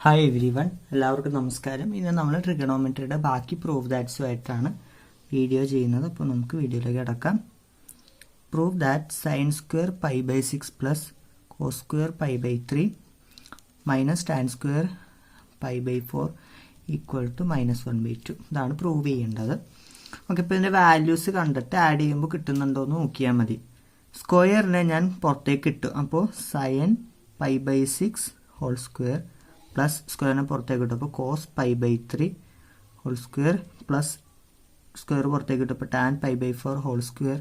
Hi every one, എല്ലാവർക്കും നമസ്കാരം. ഇന്ന് നമ്മൾ ട്രിഗണോമെട്രിയുടെ ബാക്കി പ്രൂഫ് ദാറ്റ്സുമായിട്ടാണ് വീഡിയോ ചെയ്യുന്നത്. അപ്പോൾ നമുക്ക് വീഡിയോയിലേക്ക് കിടക്കാം. Proof that sine square pi by 6 plus cos square pi by 3 minus tan square pi by 4 equal to -1/2. ഇതാണ് പ്രൂവ് ചെയ്യേണ്ടത്. ഓക്കെ, ഇപ്പോൾ ഇതിൻ്റെ വാല്യൂസ് കണ്ടിട്ട് ആഡ് ചെയ്യുമ്പോൾ കിട്ടുന്നുണ്ടോ എന്ന് നോക്കിയാൽ മതി. സ്ക്വയറിനെ ഞാൻ പുറത്തേക്ക് ഇട്ടു. അപ്പോൾ sine pi by 6 whole square plus സ്ക്വയറിനെ പുറത്തേക്ക് ഇട്ടു. അപ്പോൾ cos pi by 3 whole square plus square പുറത്തേക്ക് ഇട്ടു. അപ്പോൾ tan pi by 4 whole square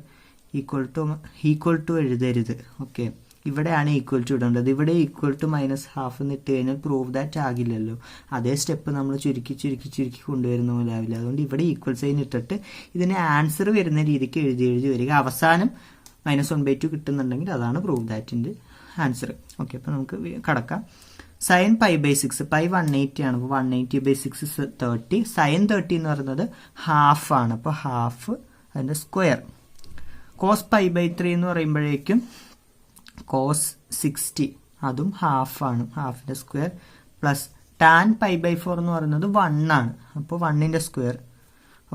equal to എഴുതരുത്. ഓക്കെ, ഇവിടെയാണ് ഈക്വൽ ടു ഇടേണ്ടത്. ഇവിടെ ഈക്വൽ ടു -1/2 എന്ന് ഇട്ട് കഴിഞ്ഞാൽ പ്രൂവ് ദാറ്റ് ആകില്ലല്ലോ. അതേ സ്റ്റെപ്പ് നമ്മൾ ചുരുക്കി കൊണ്ടുവരുന്ന പോലെ ആവില്ല. അതുകൊണ്ട് ഇവിടെ ഈക്വൽ സൈൻ ഇട്ടിട്ട് ഇതിന് ആൻസർ വരുന്ന രീതിക്ക് എഴുതി വരിക. അവസാനം -1/2 കിട്ടുന്നുണ്ടെങ്കിൽ അതാണ് പ്രൂവ് ദാറ്റിൻ്റെ ആൻസർ. ഓക്കെ, അപ്പോൾ നമുക്ക് കടക്കാം. സൈൻ പൈ ബൈ 6 പൈ 180 ആണ്. അപ്പോൾ 180/6 30. സൈൻ 30 എന്ന് പറയുന്നത് ഹാഫ് ആണ്. അപ്പോൾ ഹാഫ് അതിൻ്റെ സ്ക്വയർ. കോസ് പൈ ബൈ 3 എന്ന് പറയുമ്പോഴേക്കും കോസ് 60, അതും ഹാഫ് ആണ്, ഹാഫിൻ്റെ square plus tan pi by 4 എന്ന് പറയുന്നത് 1 ആണ്. അപ്പോൾ 1ൻ്റെ സ്ക്വയർ.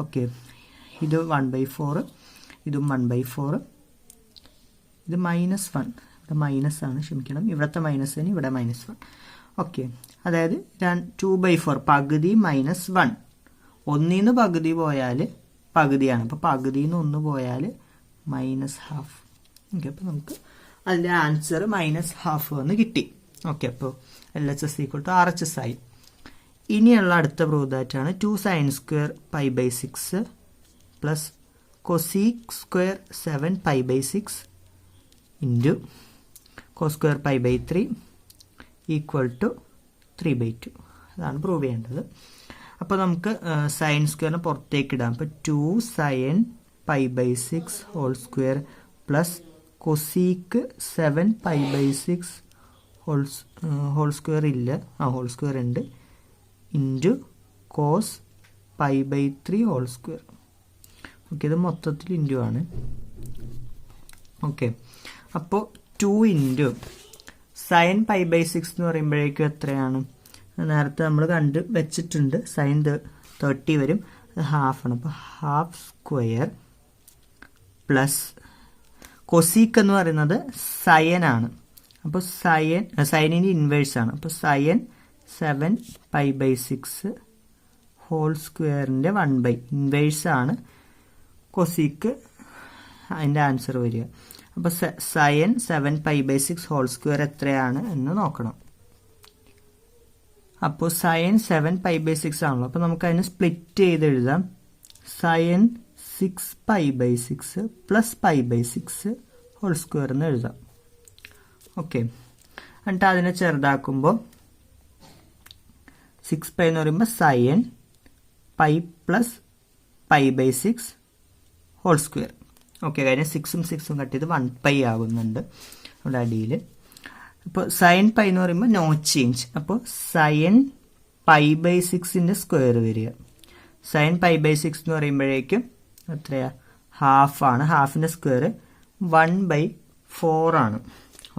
ഓക്കെ, ഇത് 1/4, ഇതും 1/4, ഇത് -1, ഇവിടെ മൈനസ് ആണ്, ക്ഷമിക്കണം, ഇവിടുത്തെ മൈനസിന് ഇവിടെ -1. ഓക്കെ, അതായത് 2/4 പകുതി -1. 1 പകുതി പോയാൽ പകുതിയാണ്. അപ്പോൾ പകുതിയിൽ നിന്ന് 1 പോയാൽ -1/2. ഓക്കെ, അപ്പോൾ നമുക്ക് അതിൻ്റെ ആൻസർ -1/2 എന്ന് കിട്ടി. ഓക്കെ, അപ്പോൾ LHS = RHS ആയി. ഇനിയുള്ള അടുത്ത പ്രൂവ് ദാറ്റാണ് 2 sine square pi by 6 plus cosec square 7 pi by 6 into cos square pi by 3 equal to 3/2. അതാണ് പ്രൂവ് ചെയ്യേണ്ടത്. അപ്പോൾ നമുക്ക് സൈൻ സ്ക്വയറിനെ പുറത്തേക്ക് ഇടാം. അപ്പോൾ 2 sine pi by 6 whole square plus cosec 7 pi by 6 whole square ഇല്ല, ഹോൾ സ്ക്വയർ ഉണ്ട്, into cos pi by 3 whole square. Okay, ഇത് മൊത്തത്തിൽ ഇൻറ്റു ആണ്. ഓക്കെ, അപ്പോൾ 2 ഇൻറ്റു സൈൻ പൈ ബൈ 6 എന്ന് പറയുമ്പോഴേക്കും എത്രയാണ്? നേരത്തെ നമ്മൾ കണ്ട് വെച്ചിട്ടുണ്ട്. സൈൻ 30 വരും, അത് ഹാഫാണ്. അപ്പോൾ ഹാഫ് സ്ക്വയർ പ്ലസ് കൊസീക്ക് എന്ന് പറയുന്നത് സയൻ ആണ്. അപ്പോൾ സൈനിൻ്റെ ഇൻവേഴ്സ് ആണ്. അപ്പോൾ സയൻ 7 പൈ ബൈ 6 ഹോൾ സ്ക്വയറിൻ്റെ 1/, ഇൻവേഴ്സ് ആണ് കൊസീക്ക്, അതിൻ്റെ ആൻസർ വരിക. അപ്പോൾ സയൻ 7 പൈ ബൈ 6 ഹോൾ സ്ക്വയർ എത്രയാണ് എന്ന് നോക്കണം. അപ്പോൾ സയൻ 7 പൈ ബൈ 6 ആണല്ലോ. അപ്പോൾ നമുക്ക് അതിനെ സ്പ്ലിറ്റ് ചെയ്ത് എഴുതാം. Sine 6 pi by 6 plus pi by 6 whole square എന്ന് എഴുതാം. ഓക്കെ, എന്നിട്ട് അതിനെ ചെറുതാക്കുമ്പോൾ 6 പൈ എന്ന് പറയുമ്പോൾ sine pi plus pi by 6 whole square. Okay, കാര്യം 6ഉം 6ഉം കട്ട് ചെയ്ത് 1π ആകുന്നുണ്ട് നമ്മുടെ അടിയിൽ. അപ്പോൾ സൈൻ പൈ എന്ന് പറയുമ്പോൾ നോ ചേഞ്ച്. അപ്പോൾ സൈൻ പൈ ബൈ 6ൻ്റെ സ്ക്വയർ വരിക. സൈൻ പൈ ബൈ 6 എന്ന് പറയുമ്പോഴേക്കും എത്രയാ? ഹാഫാണ്. ഹാഫിൻ്റെ സ്ക്വയർ 1/4 ആണ്.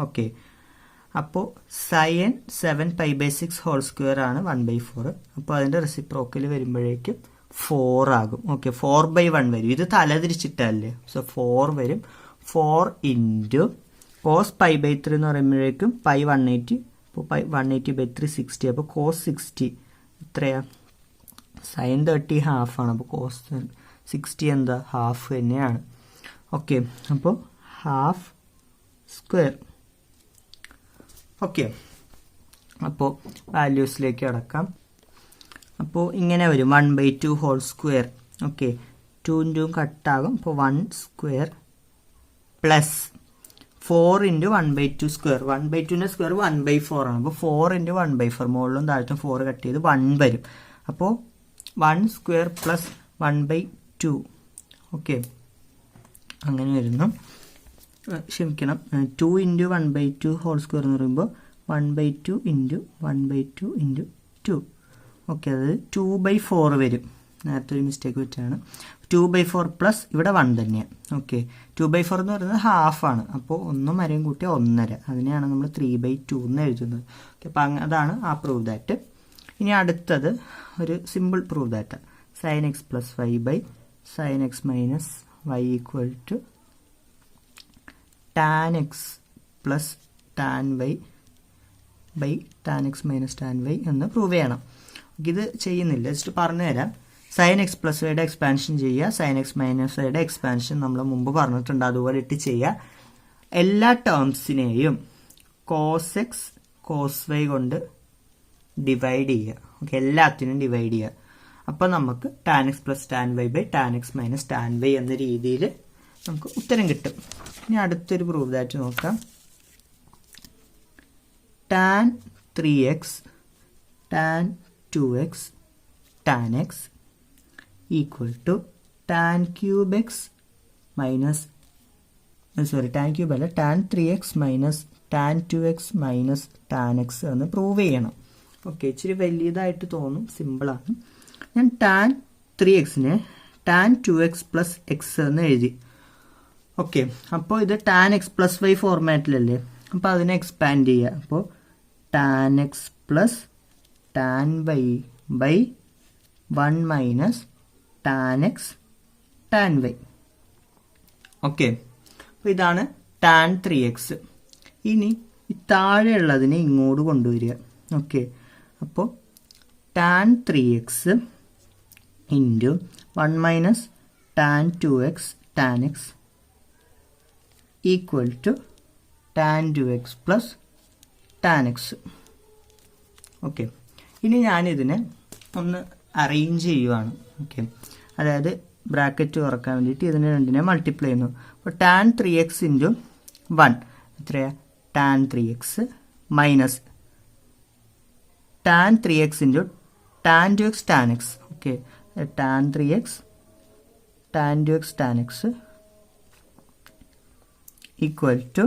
ഓക്കെ, അപ്പോൾ sine 7 pi by 6 whole square ആണ് 1/4. അപ്പോൾ അതിൻ്റെ റെസിപ്രോക്കൽ വരുമ്പോഴേക്കും 4 ആകും. ഓക്കെ, 4/1 വരും. ഇത് തലതിരിച്ചിട്ടല്ലേ, സോ 4 വരും. 4 ഇൻറ്റു കോസ് പൈ ബൈ 3 എന്ന് പറയുമ്പോഴേക്കും പൈ 180, അപ്പോൾ പൈ 180/3 60. അപ്പോൾ കോസ് 60 എത്രയാ? സൈൻ 30 ഹാഫാണ്. അപ്പോൾ കോസ് 60 എന്താ? ഹാഫ് തന്നെയാണ്. ഓക്കെ, അപ്പോൾ ഹാഫ് സ്ക്വയർ. ഓക്കെ, അപ്പോൾ വാല്യൂസിലേക്ക് അടക്കാം. അപ്പോൾ ഇങ്ങനെ വരും 1/2 ഹോൾ സ്ക്വയർ. ഓക്കെ, 2 കട്ടാകും. അപ്പോൾ 1 സ്ക്വയർ പ്ലസ് 4 ഇൻറ്റു 1/2 സ്ക്വയർ. 1/2ൻ്റെ സ്ക്വയർ 1/4 ആണ്. അപ്പോൾ 4 ഇൻറ്റു 1/4, മുകളിലും താഴത്തും 4 കട്ട് ചെയ്ത് 1 വരും. അപ്പോൾ 1 സ്ക്വയർ പ്ലസ് 1/2. ഓക്കെ, അങ്ങനെ വരുന്നു. ക്ഷമിക്കണം, 2 ഇൻറ്റു 1/2 ഹോൾ സ്ക്വയർ എന്ന് പറയുമ്പോൾ 1/2 ഇൻറ്റു 1/2 ഇൻറ്റു 2. ഓക്കെ, അതായത് 2/4 വരും. നേരത്തെ ഒരു മിസ്റ്റേക്ക് വെച്ചാണ്. 2/4 പ്ലസ് ഇവിടെ 1 തന്നെയാണ്. ഓക്കെ, 2/4 എന്ന് പറയുന്നത് ഹാഫാണ്. അപ്പോൾ 1 വരെയും കൂട്ടിയ 1.5, അതിനെയാണ് നമ്മൾ 3/2 എന്ന് എഴുതുന്നത്. ഓക്കെ, അപ്പോൾ അതാണ് ആ പ്രൂവ് ദാറ്റ്. ഇനി അടുത്തത് ഒരു simple prove that sin x plus y by sin x minus y equal to tan x plus tan y by tan x minus tan y എന്ന് പ്രൂവ് ചെയ്യണം. ഇത് ചെയ്യുന്നില്ല, ജസ്റ്റ് പറഞ്ഞു തരാം. sin x plus yയുടെ എക്സ്പാൻഷൻ ചെയ്യുക, sin x minus yയുടെ expansion നമ്മൾ മുമ്പ് പറഞ്ഞിട്ടുണ്ട്, അതുപോലെ ഇട്ട് ചെയ്യുക. എല്ലാ ടേംസിനെയും cos x cos y കൊണ്ട് ഡിവൈഡ് ചെയ്യുക. ഓക്കെ, എല്ലാത്തിനും ഡിവൈഡ് ചെയ്യുക. അപ്പോൾ നമുക്ക് tan x plus tan y by tan x minus tan y എന്ന രീതിയിൽ നമുക്ക് ഉത്തരം കിട്ടും. ഇനി അടുത്തൊരു പ്രൂവ് ദാറ്റ് നോക്കാം. tan 3x tan 2x tan x equal to tan cube x minus tan cube അല്ല tan 3x minus tan 2x minus tan x എന്ന് പ്രൂവ് ചെയ്യണം. ഓക്കെ, ഇച്ചിരി വലിയതായിട്ട് തോന്നും, സിമ്പിളാണ്. ഞാൻ tan 3xനെ tan 2x plus x എന്ന് എഴുതി. ഓക്കെ, അപ്പോൾ ഇത് tan x plus y ഫോർമാറ്റിലല്ലേ, അപ്പോൾ അതിനെ എക്സ്പാൻഡ് ചെയ്യുക. അപ്പോൾ tan x plus tan y by 1 minus tan x tan y. Okay, അപ്പോൾ ഇതാണ് tan 3x. ഇനി ഈ താഴെയുള്ളതിനെ ഇങ്ങോട്ട് കൊണ്ടുവരിക. ഓക്കെ, അപ്പോൾ tan 3x into 1 minus tan 2x tan x equal to tan 2x plus tan x. Okay, ഇനി ഞാനിതിനെ ഒന്ന് അറേഞ്ച് ചെയ്യുവാണ്. ഓക്കെ, അതായത് ബ്രാക്കറ്റ് തുറക്കാൻ വേണ്ടിയിട്ട് ഇതിനെ രണ്ടിനെ മൾട്ടിപ്ലൈ ചെയ്യുന്നു. അപ്പോൾ tan 3x ഇൻറ്റു 1 എത്രയാണ്? tan 3x minus tan 3x into tan 2x tan x. Okay, tan 3x tan 2x tan x equal to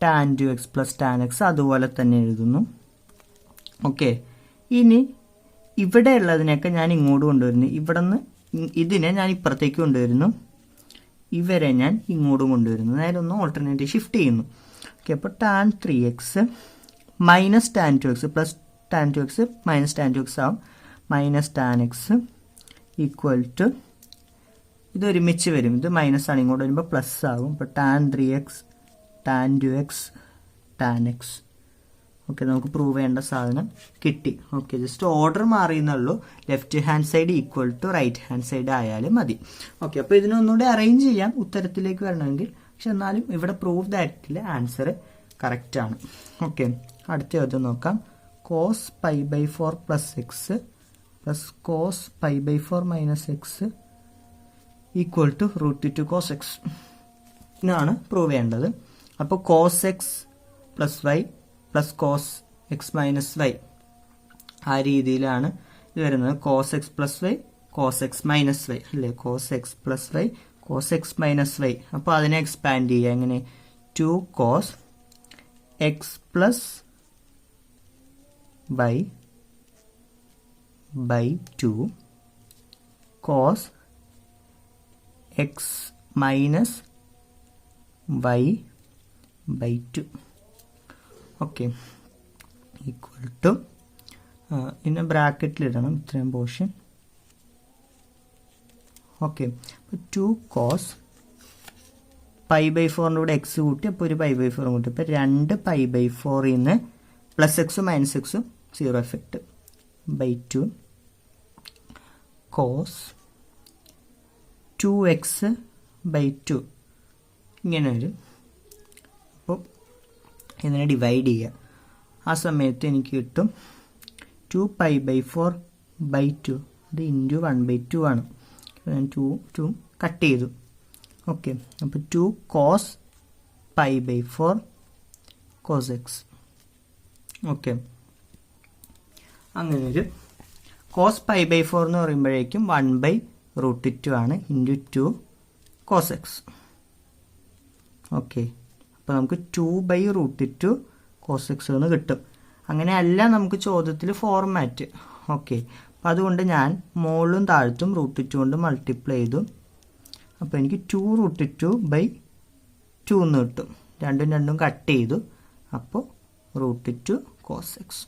tan 2x plus tan x അതുപോലെ തന്നെ എഴുതുന്നു. ഓക്കെ, ഇനി ഇവിടെ ഉള്ളതിനൊക്കെ ഞാൻ ഇങ്ങോട്ട് കൊണ്ടുവരുന്നു. ഇവിടെ നിന്ന് ഇതിനെ ഞാൻ ഇപ്പുറത്തേക്ക് കൊണ്ടുവരുന്നു, ഇവരെ ഞാൻ ഇങ്ങോട്ടും കൊണ്ടുവരുന്നു. നേരെ ഒന്ന് ഓൾട്ടർനേറ്റീവ് ഷിഫ്റ്റ് ചെയ്യുന്നു. ഓക്കെ, അപ്പോൾ tan 3x minus tan 2x plus tan 2x minus tan 2x ആവും. Minus tan x equal to ഇത് ഒരുമിച്ച് വരും, ഇത് മൈനസ് ആണ്, ഇങ്ങോട്ട് വരുമ്പോൾ പ്ലസ് ആകും. അപ്പോൾ tan 3x tan 2x tan x. Okay, നമുക്ക് പ്രൂവ് ചെയ്യേണ്ട സാധനം കിട്ടി. ഓക്കെ, ജസ്റ്റ് ഓർഡർ മാറിയെന്നുള്ളൂ. Left hand side equal to right hand side ആയാലും മതി. ഓക്കെ, അപ്പോൾ ഇതിനൊന്നുകൂടി അറേഞ്ച് ചെയ്യാം ഉത്തരത്തിലേക്ക് വരണമെങ്കിൽ. പക്ഷെ എന്നാലും ഇവിടെ പ്രൂവ് ദാറ്റിൽ ആൻസർ കറക്റ്റാണ്. ഓക്കെ, അടുത്ത ചോദ്യം നോക്കാം. cos pi by 4 plus x plus cos pi by 4 minus x equal to root 2 cos x എന്നാണ് പ്രൂവ് ചെയ്യേണ്ടത്. അപ്പോൾ cos x plus y plus cos x minus y ആ രീതിയിലാണ് ഇത് വരുന്നത്. cos x plus y cos x minus y അല്ലേ, cos x plus y cos x minus y. അപ്പോൾ അതിനെ എക്സ്പാൻഡ് ചെയ്യുക. എങ്ങനെ? 2 cos x plus y by 2 cos x minus y by 2. Okay, equal to ഇന്ന് ബ്രാക്കറ്റിലിടണം ഇത്രയും പോർഷൻ. ഓക്കെ, അപ്പോൾ 2 cos pi by 4ൻ്റെ കൂടെ എക്സ് കൂട്ടി, അപ്പോൾ ഒരു പൈ ബൈ 4 കൂട്ടി, ഇപ്പോൾ 2 പൈ ബൈ 4 ന്ന് പ്ലസ് എക്സും മൈനസ് എക്സും zero effect by 2 cos 2x by 2 ഇങ്ങനെ വരും. അപ്പോൾ ഇതിനെ ഡിവൈഡ് ചെയ്യുക. ആ സമയത്ത് എനിക്ക് കിട്ടും 2 പൈ ബൈ 4 ബൈ 2, അത് ഇൻറ്റു 1 ബൈ 2 ആണ്. ഞാൻ 2 കട്ട് ചെയ്തു. ഓക്കെ, അപ്പോൾ 2 cos pi by 4 cos x. Okay, അങ്ങനെ ഒരു കോസ് പൈ ബൈ 4 എന്ന് പറയുമ്പോഴേക്കും 1 ബൈ റൂട്ട് 2 ആണ് ഇൻറ്റു 2 കോസ് എക്സ്. ഓക്കെ, അപ്പോൾ നമുക്ക് 2 ബൈ റൂട്ട് 2 കോസ് എക്സ് എന്ന് കിട്ടും. അങ്ങനെയല്ല നമുക്ക് ചോദ്യത്തിൽ ഫോർമാറ്റ്. ഓക്കെ, അപ്പം അതുകൊണ്ട് ഞാൻ മുകളിലും താഴത്തും റൂട്ട് 2 കൊണ്ട് മൾട്ടിപ്ലൈ ചെയ്തു. അപ്പോൾ എനിക്ക് 2 റൂട്ട് 2 ബൈ 2 എന്ന് കിട്ടും. രണ്ടും കട്ട് ചെയ്തു. അപ്പോൾ റൂട്ട് 2 കോസ് എക്സ്.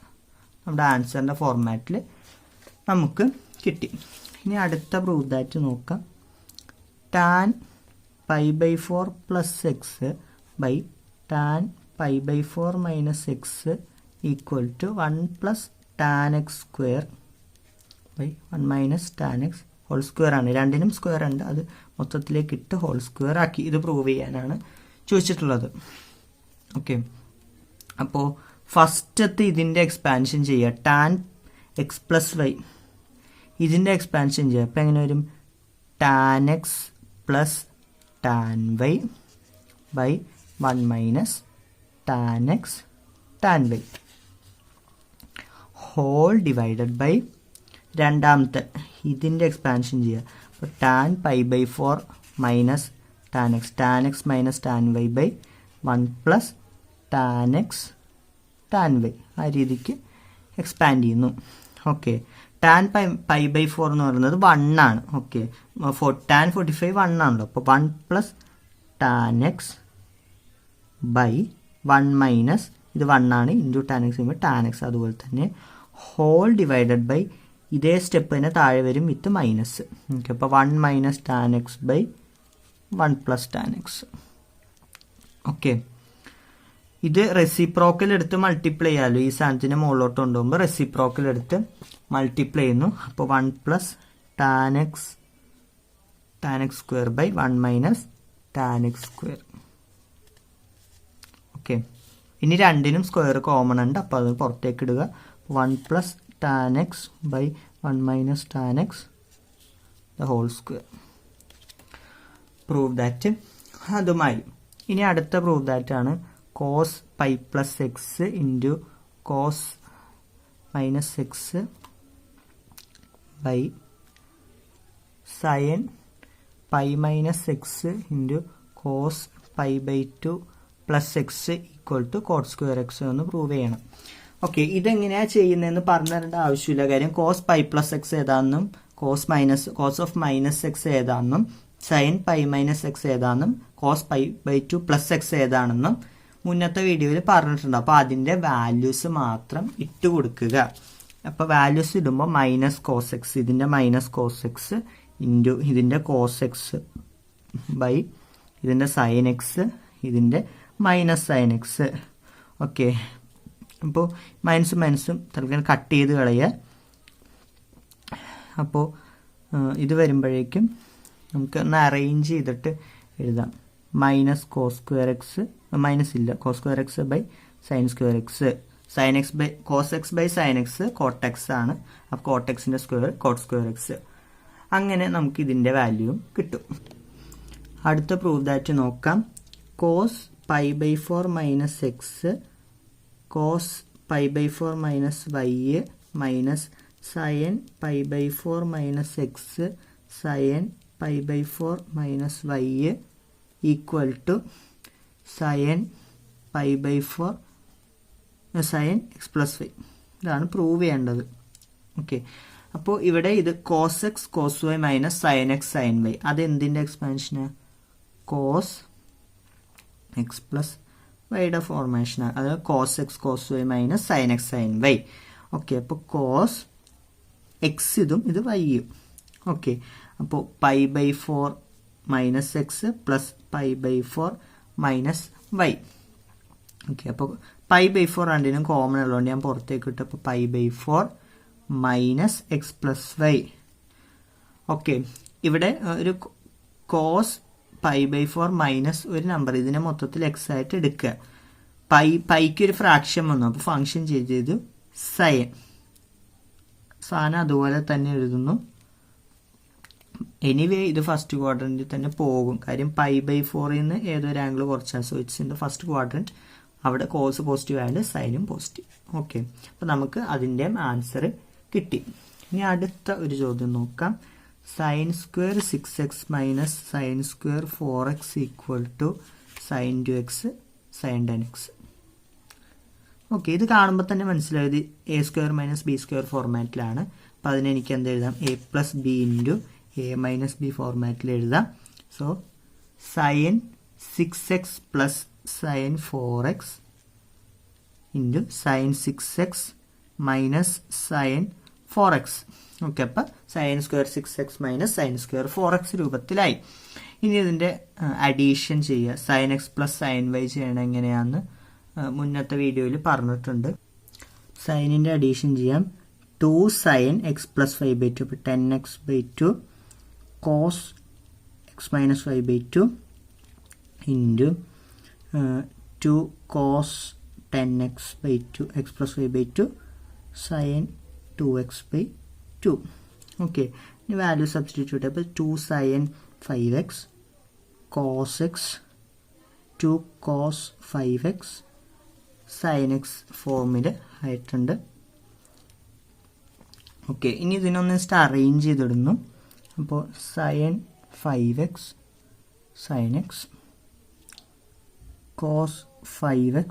നമ്മുടെ ആൻസറിൻ്റെ ഫോർമാറ്റിൽ നമുക്ക് കിട്ടി. ഇനി അടുത്ത പ്രൂവ് ദാറ്റ് നോക്കാം. Tan π/4 plus x by tan π/4 minus x equal to 1 plus tan x square by 1 minus tan x whole square ആണ്. രണ്ടിനും സ്ക്വയർ ഉണ്ട്, അത് മൊത്തത്തിലേക്ക് ഇട്ട് ഹോൾ സ്ക്വയർ ആക്കി. ഇത് പ്രൂവ് ചെയ്യാനാണ് ചോദിച്ചിട്ടുള്ളത്. ഓക്കെ, അപ്പോൾ ഫസ്റ്റത്തെ ഇതിൻ്റെ എക്സ്പാൻഷൻ ചെയ്യുക. ടാൻ എക്സ് പ്ലസ് വൈ ഇതിൻ്റെ എക്സ്പാൻഷൻ ചെയ്യുക. അപ്പോൾ എങ്ങനെ വരും? Tan x plus tan y by 1 minus tan x tan y whole divided by രണ്ടാമത്തെ ഇതിൻ്റെ എക്സ്പാൻഷൻ ചെയ്യുക. അപ്പോൾ tan π/4 minus tan x minus tan y by 1 plus tan x tan y ആ രീതിക്ക് എക്സ്പാൻഡ് ചെയ്യുന്നു. ഓക്കെ, ടാൻ π/4 എന്ന് പറയുന്നത് 1 ആണ്. ഓക്കെ, ടാൻ 45 1 ആണല്ലോ. അപ്പോൾ 1 plus tan x by 1 minus ഇത് 1 ആണ് ഇൻറ്റു ടാൻ എക്സ് ചെയ്യുമ്പോൾ ടാൻ എക്സ് അതുപോലെ തന്നെ ഹോൾ ഡിവൈഡഡ് ബൈ ഇതേ സ്റ്റെപ്പ് തന്നെ താഴെ വരും വിത്ത് മൈനസ്. ഓക്കെ, അപ്പോൾ 1 minus tan x by 1 plus tan x. Okay, ഇത് റെസിപ്രോക്കൽ എടുത്ത് മൾട്ടിപ്ലൈ ചെയ്യാമല്ലോ. ഈ സാധനത്തിന് മുകളിലോട്ട് കൊണ്ടുപോകുമ്പോൾ റെസിപ്രോക്കൽ എടുത്ത് മൾട്ടിപ്ലൈ ചെയ്യുന്നു. അപ്പോൾ 1 plus tan x square by 1 minus tan x square. Okay, ഇനി രണ്ടിനും സ്ക്വയർ കോമൺ ഉണ്ട്, അപ്പോൾ അത് പുറത്തേക്ക് ഇടുക. 1 plus tan x by 1 minus tan x the whole square. Prove that അതുമായി. ഇനി അടുത്ത പ്രൂവ് ദാറ്റ് ആണ് cos pi plus x into cos minus x by sine pi minus x into cos π/2 plus x equal to cot square x എന്ന് prove ചെയ്യണം. Okay, ഇതെങ്ങനെയാണ് ചെയ്യുന്നതെന്ന് പറഞ്ഞു തരേണ്ട ആവശ്യമില്ല. കാര്യം കോസ് പൈ പ്ലസ് എക്സ് ഏതാണെന്നും കോസ് ഓഫ് മൈനസ് എക്സ് ഏതാണെന്നും സൈൻ പൈ മൈനസ് എക്സ് ഏതാണെന്നും കോസ് π/2 പ്ലസ് എക്സ് ഏതാണെന്നും മുന്നത്തെ വീഡിയോയിൽ പറഞ്ഞിട്ടുണ്ട്. അപ്പോൾ അതിൻ്റെ വാല്യൂസ് മാത്രം ഇട്ട് കൊടുക്കുക. അപ്പോൾ വാല്യൂസ് ഇടുമ്പോൾ മൈനസ് കോസ് എക്സ് ഇതിൻ്റെ മൈനസ് കോസ് എക്സ് ഇൻറ്റു ഇതിൻ്റെ കോസ് എക്സ് ബൈ ഇതിൻ്റെ സൈൻ എക്സ് ഇതിൻ്റെ മൈനസ് സൈൻ എക്സ്. ഓക്കെ, അപ്പോൾ മൈനസും തൽക്കാലം കട്ട് ചെയ്ത് കളയുക. അപ്പോൾ ഇത് വരുമ്പോഴേക്കും നമുക്ക് ഒന്ന് അറേഞ്ച് ചെയ്തിട്ട് എഴുതാം. Minus cos square x minus ഇല്ല cos square x by sine square x sine x by cos x by sine x cot x ആണ്. അപ്പോൾ കോട്ട് എക്സിൻ്റെ സ്ക്വയർ കോട്ട് സ്ക്വയർ എക്സ്. അങ്ങനെ നമുക്ക് ഇതിൻ്റെ വാല്യൂവും കിട്ടും. അടുത്ത പ്രൂവ് ദാറ്റ് നോക്കാം. Cos π/4 minus x cos π/4 minus y minus sine π/4 minus x sine π/4 minus y equal to sine π/4 sine x plus y. ഇതാണ് പ്രൂവ് ചെയ്യേണ്ടത്. ഓക്കെ, അപ്പോൾ ഇവിടെ ഇത് cos x cos y minus sine x sine y അതെന്തിൻ്റെ എക്സ്പാൻഷനാണ്? Cos x plus വൈയുടെ ഫോർമേഷനാണ്. അത് cos x cos y minus sine x sine y. Okay, അപ്പോൾ കോസ് എക്സ് ഇതും ഇത് വൈയും. ഓക്കെ, അപ്പോൾ π/4 minus x plus π/4 minus y. Okay, അപ്പോൾ π/4 രണ്ടിനും കോമൺ ഉള്ളതുകൊണ്ട് ഞാൻ പുറത്തേക്ക് ഇട്ടു. അപ്പോൾ π/4 minus x plus y. Okay, ഇവിടെ ഒരു കോസ് π/4 മൈനസ് ഒരു നമ്പർ ഇതിനെ മൊത്തത്തിൽ എക്സ് ആയിട്ട് എടുക്കുക. പൈക്ക് ഒരു ഫ്രാക്ഷൻ വന്നു, അപ്പോൾ ഫംഗ്ഷൻ ചെയ്തു സൈൻ സാധനം അതുപോലെ തന്നെ എഴുതുന്നു. എനിവേ ഇത് ഫസ്റ്റ് ക്വാഡ്രൻറ്റിൽ തന്നെ പോകും. കാര്യം π/4 നിന്ന് ഏതൊരു ആംഗിൾ കുറച്ചാണ്. So it's in the first quadrant. അവിടെ കോസ് പോസിറ്റീവ് ആയതുകൊണ്ട് സൈനും പോസിറ്റീവ്. ഓക്കെ, അപ്പോൾ നമുക്ക് അതിൻ്റെ ആൻസർ കിട്ടി. ഇനി അടുത്ത ഒരു ചോദ്യം നോക്കാം. Sine square 6x minus sine square 4x equal to sine 2x sine 10x. Okay, ഇത് കാണുമ്പോൾ തന്നെ മനസ്സിലായത് A square minus B square ഫോർമാറ്റിലാണ്. അപ്പോൾ അതിന് എനിക്ക് എന്ത് എഴുതാം? A plus B into A minus B ഫോർമാറ്റിൽ എഴുതാം. So sine 6x plus sine 4x into sine 6x minus sine 4x. Okay, അപ്പം sine square 6x minus sine square 4x രൂപത്തിലായി. ഇനി ഇതിൻ്റെ അഡീഷൻ ചെയ്യുക. Sine x plus sine y ചെയ്യണം എങ്ങനെയാണെന്ന് മുന്നത്തെ വീഡിയോയിൽ പറഞ്ഞിട്ടുണ്ട്. സൈനിൻ്റെ അഡീഷൻ ചെയ്യാം. 2 സൈൻ എക്സ് പ്ലസ് 5/2, അപ്പോൾ 10x/2 cos x minus 5/2 into 2 cos 10x/2 x plus 5/2 sine 2x/2. Okay, ഇനി വാല്യൂ സബ്സ്റ്റിറ്റ്യൂട്ട്. അപ്പോൾ 2 sine 5x cos x 2 cos 5x sine x ഫോമിൽ ആയിട്ടുണ്ട്. ഓക്കെ, ഇനി ഇതിനൊന്ന് അറേഞ്ച് ചെയ്തിടുന്നു. അപ്പോൾ sine 5x sine x cos 5x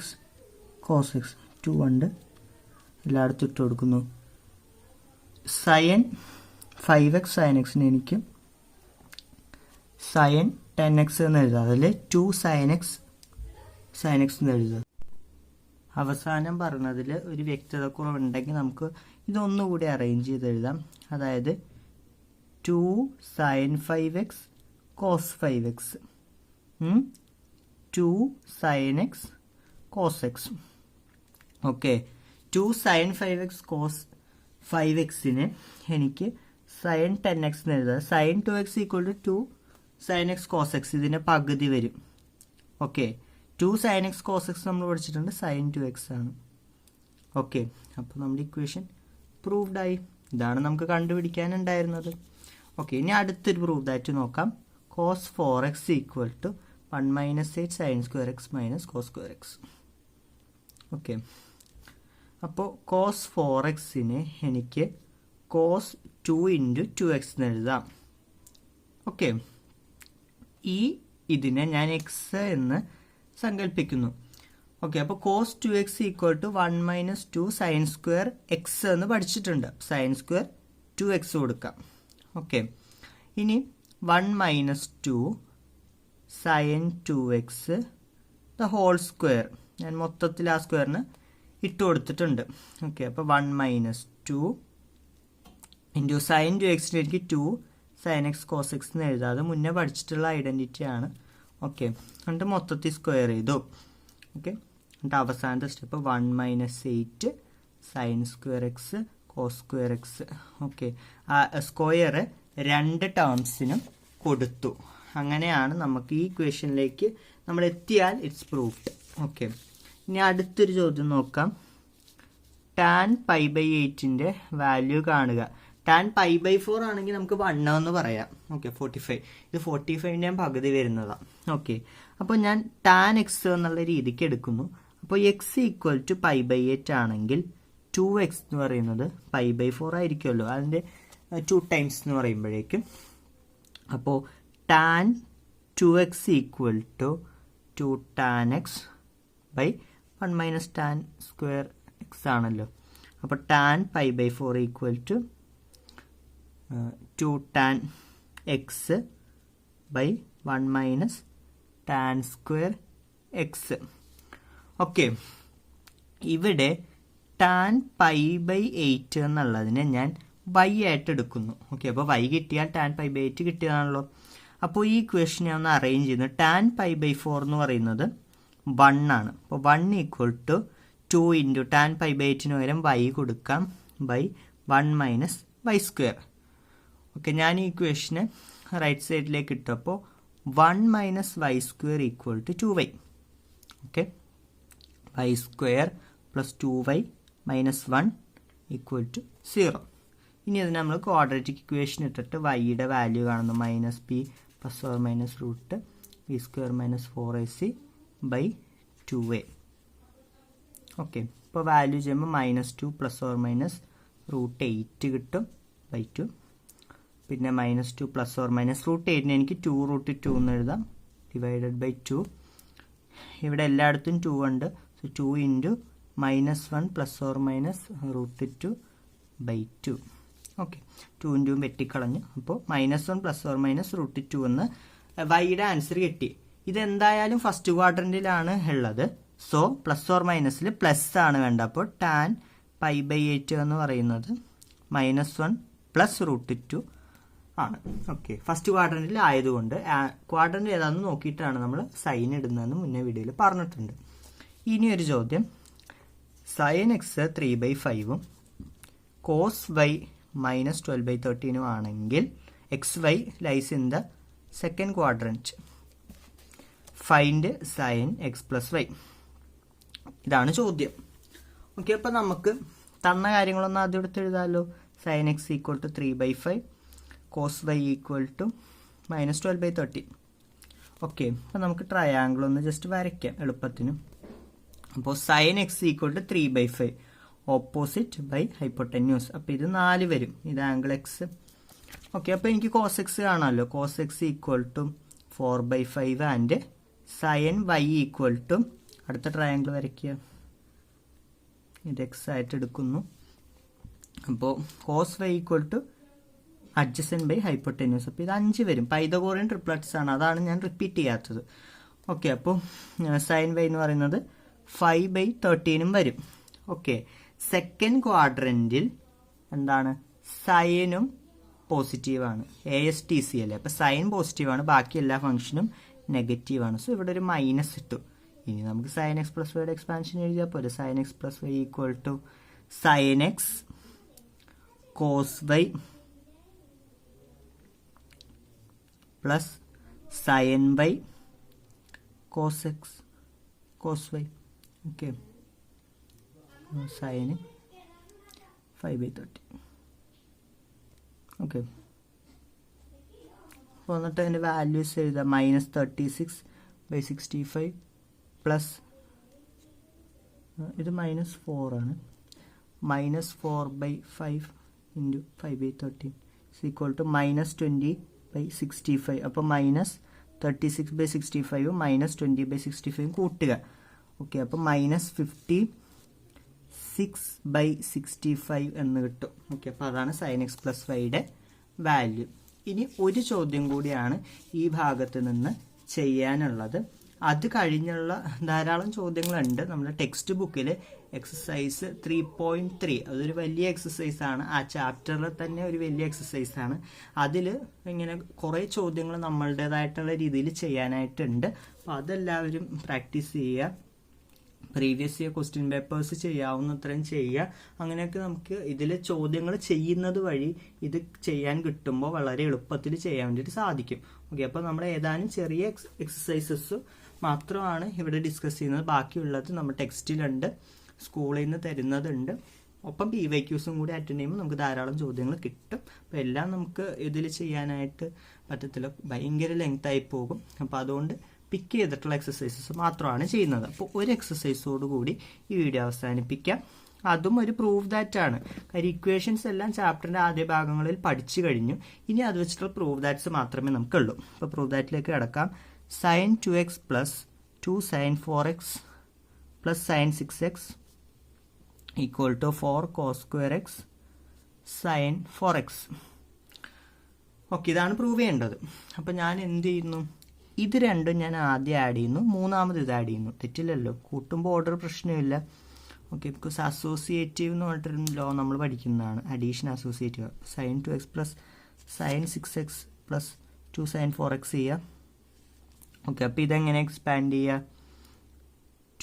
cos x 2 ഉണ്ട്, എല്ലായിടത്തും ഇട്ട് കൊടുക്കുന്നു. സൈൻ 5x സൈൻ എക്സിന് എനിക്ക് സൈൻ 10x എന്ന് എഴുതാം. അതിൽ 2 സൈൻ എക്സ് സൈൻ എക്സ് എന്ന് എഴുതുക. അവസാനം പറഞ്ഞതിൽ ഒരു വ്യക്തത കുറവുണ്ടെങ്കിൽ നമുക്ക് ഇതൊന്നുകൂടി അറേഞ്ച് ചെയ്ത് എഴുതാം. അതായത് 2 sine 5x cos 5x 2 sine x cos x. Okay, 2 sine 5x cos 5xന് എനിക്ക് സൈൻ 10x എന്ന് എഴുതാം. Sine 2x equal to 2 sine x cos x, ഇതിൻ്റെ പകുതി വരും. Okay, 2 sine x cos x നമ്മൾ പഠിച്ചിട്ടുണ്ട്, സൈൻ 2x ആണ്. ഓക്കെ, അപ്പോൾ നമ്മുടെ ഇക്വേഷൻ പ്രൂവ്ഡ് ആയി. ഇതാണ് നമുക്ക് കണ്ടുപിടിക്കാനുണ്ടായിരുന്നത്. ഓക്കെ, ഇനി അടുത്തൊരു പ്രൂവ് ദാറ്റ് നോക്കാം. Cos 4x equal to 1 minus 8 sine square x minus cos square x. Okay, അപ്പോൾ കോസ് 4xന് എനിക്ക് കോസ് 2 ഇൻറ്റു 2x എന്ന് എഴുതാം. ഓക്കെ, ഇതിനെ ഞാൻ എക്സ് എന്ന് സങ്കല്പിക്കുന്നു. ഓക്കെ, അപ്പോൾ cos 2x equal to 1 minus 2 sine square x എന്ന് പഠിച്ചിട്ടുണ്ട്. സൈൻ സ്ക്വയർ 2x കൊടുക്കാം. ഓക്കെ, ഇനി 1 minus 2 sine 2x the whole square ഞാൻ മൊത്തത്തിൽ ആ സ്ക്വയറിന് ഇട്ട് കൊടുത്തിട്ടുണ്ട്. ഓക്കെ, അപ്പോൾ 1 മൈനസ് 2 ഇൻറ്റു സൈൻ 2x എനിക്ക് 2 സൈൻ എക്സ് കോസ് എക്സ് എന്ന് എഴുതാതെ മുന്നേ പഠിച്ചിട്ടുള്ള ഐഡൻറ്റിറ്റി ആണ്. ഓക്കെ, എന്നിട്ട് മൊത്തത്തിൽ സ്ക്വയർ ചെയ്തു. ഓക്കെ, എന്നിട്ട് അവസാനത്തെ step 1 minus 8 sine square x cos square x. Okay, ആ സ്ക്വയർ 2 ടേംസിനും കൊടുത്തു. അങ്ങനെയാണ് നമുക്ക് ഈ ഇക്വേഷനിലേക്ക് നമ്മൾ എത്തിയാൽ ഇറ്റ്സ് പ്രൂഫ്ഡ്. ഓക്കെ, ഇനി അടുത്തൊരു ചോദ്യം നോക്കാം. ടാൻ π/8ൻ്റെ വാല്യൂ കാണുക. ടാൻ π/4 ആണെങ്കിൽ നമുക്ക് 1 എന്ന് പറയാം. ഓക്കെ, 45. ഇത് 45ൻ്റെ പകുതി വരുന്നതാണ്. ഓക്കെ, അപ്പോൾ ഞാൻ ടാൻ എക്സ് എന്നുള്ള രീതിക്ക് എടുക്കുന്നു. അപ്പോൾ എക്സ് ഈക്വൽ ടു π/8 ആണെങ്കിൽ 2x എന്ന് പറയുന്നത് π/4 ആയിരിക്കുമല്ലോ, അതിൻ്റെ 2 ടൈംസ് എന്ന് പറയുമ്പോഴേക്കും. അപ്പോൾ tan 2x equal to 2 tan x by 1 minus tan square x ആണല്ലോ. അപ്പോൾ tan π/4 equal to 2 tan x by 1 minus tan square x. Okay, ഇവിടെ ടാൻ π/8 എന്നുള്ളതിനെ ഞാൻ y ആയിട്ട് എടുക്കുന്നു. ഓക്കെ, അപ്പോൾ y കിട്ടിയാൽ ടാൻ π/8 കിട്ടിയതാണല്ലോ. അപ്പോൾ ഈ ഇക്വേഷൻ ഞാൻ ഒന്ന് അറേഞ്ച് ചെയ്യുന്നു. ടാൻ π/4 എന്ന് പറയുന്നത് 1 ആണ്. അപ്പോൾ 1 ഈക്വൽ ടു 2 ഇൻറ്റു ടാൻ π/8ന് പകരം y കൊടുക്കാം by 1 minus y square. Okay, ഞാൻ ഈ ഇക്വേഷന് റൈറ്റ് സൈഡിലേക്ക് ഇട്ടു. അപ്പോൾ 1 minus y square equal to 2y. Okay, y square plus 2y minus 1 equal to 0. ഇനി അത് നമ്മൾ ക്വാഡ്രാറ്റിക് ഇക്വേഷൻ ഇട്ടിട്ട് വൈയുടെ വാല്യൂ കാണുന്നു. Minus b plus or minus root B square minus 4ac by 2a. Okay, ഇപ്പോൾ വാല്യൂ ചെയ്യുമ്പോൾ -2 plus or minus root 8 കിട്ടും by 2. പിന്നെ -2 പ്ലസ് ഓർ മൈനസ് റൂട്ട് 8ന് എനിക്ക് 2√2 എന്ന് എഴുതാം ഡിവൈഡഡ് ബൈ 2. ഇവിടെ എല്ലായിടത്തും 2 ഉണ്ട്. So 2 into -1 plus or minus root 2 by 2. Okay, 2 ഇൻറ്റും വെട്ടിക്കളഞ്ഞു. അപ്പോൾ -1 പ്ലസ് ഓർ മൈനസ് റൂട്ട് 2 എന്ന് വൈയുടെ ആൻസർ കിട്ടി. ഇതെന്തായാലും ഫസ്റ്റ് ക്വാഡ്രൻറ്റിലാണ് ഉള്ളത്. സോ പ്ലസ് ഓർ മൈനസിൽ പ്ലസ് ആണ് വേണ്ട. അപ്പോൾ ടാൻ π/8 എന്ന് പറയുന്നത് -1 + √2 ആണ്. ഓക്കെ, ഫസ്റ്റ് ക്വാഡ്രന്റിൽ ആയതുകൊണ്ട് ക്വാഡ്രന്റ് ഏതാണെന്ന് നോക്കിയിട്ടാണ് നമ്മൾ സൈൻ ഇടുന്നതെന്ന് മുന്നേ വീഡിയോയിൽ പറഞ്ഞിട്ടുണ്ട്. ഇനി ഒരു ചോദ്യം, sin x 3/5 cos y -12/13 ആണെങ്കിൽ xy lies in the second quadrant, find sin x + y. ഇതാണ് ചോദ്യം. ഓക്കെ, അപ്പോൾ നമുക്ക് തന്ന കാര്യങ്ങളൊന്നും ആദ്യം എടുത്ത് എഴുതാമല്ലോ. sin x = 3/5, cos y = -12/13. Okay, അപ്പോൾ നമുക്ക് ട്രയാങ്കിൾ ഒന്ന് ജസ്റ്റ് വരയ്ക്കാം എളുപ്പത്തിന്. അപ്പോൾ sin x = 3/5, opposite by hypotenuse. അപ്പോൾ ഇത് 4 വരും, ഇത് ആംഗിൾ എക്സ്. ഓക്കെ, അപ്പോൾ എനിക്ക് cos x കാണാമല്ലോ. cos x = 4/5 and sin y = അടുത്ത ട്രയാങ്കിൾ വരയ്ക്കുക. ഇത് എക്സ് ആയിട്ട് എടുക്കുന്നു. അപ്പോൾ cos y = adjacent by hypotenuse. അപ്പോൾ ഇത് 5 വരും. പൈതഗോറിയൻ ട്രിപ്ലറ്റ്സ് ആണ്, അതാണ് ഞാൻ റിപ്പീറ്റ് ചെയ്യാത്തത്. ഓക്കെ, അപ്പോൾ sin y എന്ന് പറയുന്നത് 5/13 വരും. ഓക്കെ, സെക്കൻഡ് ക്വാഡ്രന്റിൽ എന്താണ്, സൈനും പോസിറ്റീവാണ്. ASTC അല്ലേ, അപ്പോൾ സൈൻ പോസിറ്റീവാണ്, ബാക്കി എല്ലാ ഫംഗ്ഷനും നെഗറ്റീവാണ്. സോ ഇവിടെ ഒരു മൈനസ് ഇട്ടു. ഇനി നമുക്ക് sin x + y എക്സ്പാൻഷൻ എഴുതിയാൽ പോലെ. sin x + y = sin x cos y plus sin y cos x cos y. Okay, sin 5/13. Okay, അപ്പോൾ എന്നിട്ട് അതിൻ്റെ വാല്യൂസ് എഴുതാം. -36/65 പ്ലസ് ഇത് -4 ആണ്. -4/5 × 5/13 = -20/65. അപ്പോൾ -36/65 -20/65 കൂട്ടുക. ഓക്കെ, അപ്പോൾ -56/65 എന്ന് കിട്ടും. ഓക്കെ, അപ്പോൾ അതാണ് sin x + y വാല്യൂ. ഇനി ഒരു ചോദ്യം കൂടിയാണ് ഈ ഭാഗത്ത് നിന്ന് ചെയ്യാനുള്ളത്. അത് കഴിഞ്ഞുള്ള ധാരാളം ചോദ്യങ്ങളുണ്ട് നമ്മുടെ ടെക്സ്റ്റ് ബുക്കിൽ. എക്സസൈസ് 3.3 അതൊരു വലിയ എക്സസൈസ് ആണ്, ആ ചാപ്റ്ററിൽ തന്നെ ഒരു വലിയ എക്സസൈസ് ആണ്. അതിൽ ഇങ്ങനെ കുറേ ചോദ്യങ്ങൾ നമ്മളുടേതായിട്ടുള്ള രീതിയിൽ ചെയ്യാനായിട്ടുണ്ട്. അപ്പോൾ അതെല്ലാവരും പ്രാക്ടീസ് ചെയ്യുക. പ്രീവിയസ് ഇയർ ക്വസ്റ്റ്യൻ പേപ്പേഴ്സ് ചെയ്യാവുന്നത്രയും ചെയ്യുക. അങ്ങനെയൊക്കെ നമുക്ക് ഇതിൽ ചോദ്യങ്ങൾ ചെയ്യുന്നത് വഴി ഇത് ചെയ്യാൻ കിട്ടുമ്പോൾ വളരെ എളുപ്പത്തിൽ ചെയ്യാൻ വേണ്ടിയിട്ട് സാധിക്കും. ഓക്കെ, അപ്പോൾ നമ്മൾ ഏതാനും ചെറിയ എക്സസൈസസ് മാത്രമാണ് ഇവിടെ ഡിസ്കസ് ചെയ്യുന്നത്. ബാക്കിയുള്ളത് നമ്മുടെ ടെക്സ്റ്റിലുണ്ട്, സ്കൂളിൽ നിന്ന് തരുന്നതുണ്ട്. ഒപ്പം PYQസും കൂടി അറ്റൻഡ് ചെയ്യുമ്പോൾ നമുക്ക് ധാരാളം ചോദ്യങ്ങൾ കിട്ടും. അപ്പോൾ എല്ലാം നമുക്ക് ഇതിൽ ചെയ്യാനായിട്ട് പറ്റത്തില്ല, ഭയങ്കര ലെങ്ത് ആയി പോകും. അപ്പോൾ അതുകൊണ്ട് പിക്ക് ചെയ്തിട്ടുള്ള എക്സസൈസസ് മാത്രമാണ് ചെയ്യുന്നത്. അപ്പോൾ ഒരു എക്സസൈസോട് കൂടി ഈ വീഡിയോ അവസാനിപ്പിക്കാം. അതും ഒരു പ്രൂഫ് ദാറ്റ് ആണ്. കാര്യം ഇക്വേഷൻസ് എല്ലാം ചാപ്റ്ററിന്റെ ആദ്യ ഭാഗങ്ങളിൽ പഠിച്ചു കഴിഞ്ഞു. ഇനി അത് വെച്ചിട്ടുള്ള പ്രൂഫ് ദാറ്റ്സ് മാത്രമേ നമുക്കുള്ളൂ. അപ്പോൾ പ്രൂഫ് ദാറ്റിലേക്ക് കിടക്കാം. sin 2x + 2 sin 4x + sin 6x = 4 cos square x sin 4x. Okay, ഇതാണ് പ്രൂവ് ചെയ്യേണ്ടത്. അപ്പോൾ ഞാൻ എന്ത് ചെയ്യുന്നു, ഇത് രണ്ടും ഞാൻ ആദ്യം ആഡ് ചെയ്യുന്നു, മൂന്നാമത് ഇത് ആഡ് ചെയ്യുന്നു. തെറ്റില്ലല്ലോ, കൂട്ടുമ്പോൾ ഓർഡർ പ്രശ്നമില്ല. ഓക്കെ, ബിക്കോസ് അസോസിയേറ്റീവ് എന്ന് പറഞ്ഞിട്ടൊരു ലോ നമ്മൾ പഠിക്കുന്നതാണ്, addition associative. sin 2x + sin 6x + 2 sin 4x ചെയ്യുക. ഓക്കെ, അപ്പോൾ ഇതെങ്ങനെ എക്സ്പാൻഡ് ചെയ്യുക,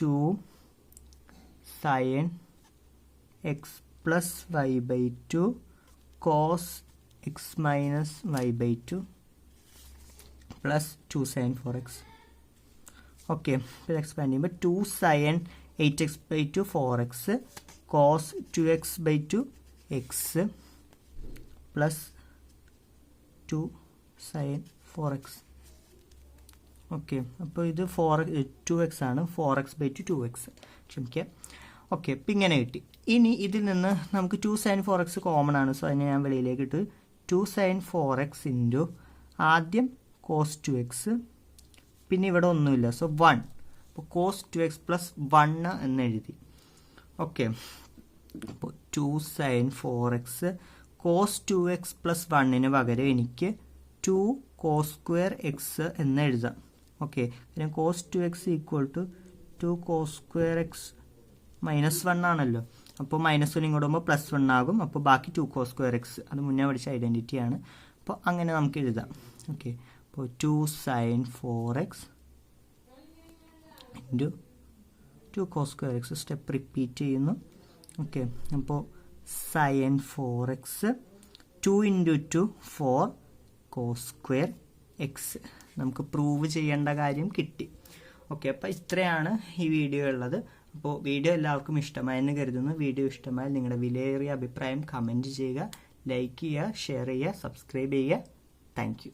2 sin x + y/2 cos x - y/2 plus 2 sin 4x. Okay, ഇത് എക്സ്പാൻഡ് ചെയ്യുമ്പോൾ 2 sin 8x/2 4x cos 2x/2 x plus 2 sin 4x. Okay, അപ്പോൾ ഇത് 2x ആണ്, 4x/2 2x, ക്ഷമിക്കുക. ഓക്കെ, ഇപ്പം ഇങ്ങനെ കിട്ടി. ഇനി ഇതിൽ നിന്ന് നമുക്ക് 2 sin 4x കോമൺ ആണ്. സോ അതിനെ ഞാൻ വെളിയിലേക്ക് ഇട്ട് 2 sin 4x ഇൻറ്റു ആദ്യം cos 2x, പിന്നെ ഇവിടെ ഒന്നുമില്ല, സോ 1. അപ്പോൾ cos 2x + 1 എന്ന് എഴുതി. ഓക്കെ, അപ്പോൾ 2 sin 4x cos 2x + 1 പകരം എനിക്ക് 2 cos square x എന്ന് എഴുതാം. ഓക്കെ, പിന്നെ cos 2x = 2 cos square x - 1 ആണല്ലോ. അപ്പോൾ -1 ഇങ്ങോട്ട് പോകുമ്പോൾ +1 ആകും. അപ്പോൾ ബാക്കി 2 cos square x, അത് മുന്നേ പഠിച്ച ഐഡൻറ്റിറ്റിയാണ്. അപ്പോൾ അങ്ങനെ നമുക്ക് എഴുതാം. ഓക്കെ, അപ്പോൾ 2 sin 4x into 2 cos square x, step repeat ചെയ്യുന്നു. ഓക്കെ, അപ്പോൾ sin 4x 2 × 2 4 cos square x നമുക്ക് പ്രൂവ് ചെയ്യേണ്ട കാര്യം കിട്ടി. ഓക്കെ, അപ്പോൾ ഇത്രയാണ് ഈ വീഡിയോ ഉള്ളത്. അപ്പോൾ വീഡിയോ എല്ലാവർക്കും ഇഷ്ടമായെന്ന് കരുതുന്നു. വീഡിയോ ഇഷ്ടമായാൽ നിങ്ങളുടെ വിലയേറിയ അഭിപ്രായം കമൻറ്റ് ചെയ്യുക, ലൈക്ക് ചെയ്യുക, ഷെയർ ചെയ്യുക, സബ്സ്ക്രൈബ് ചെയ്യുക. Thank you.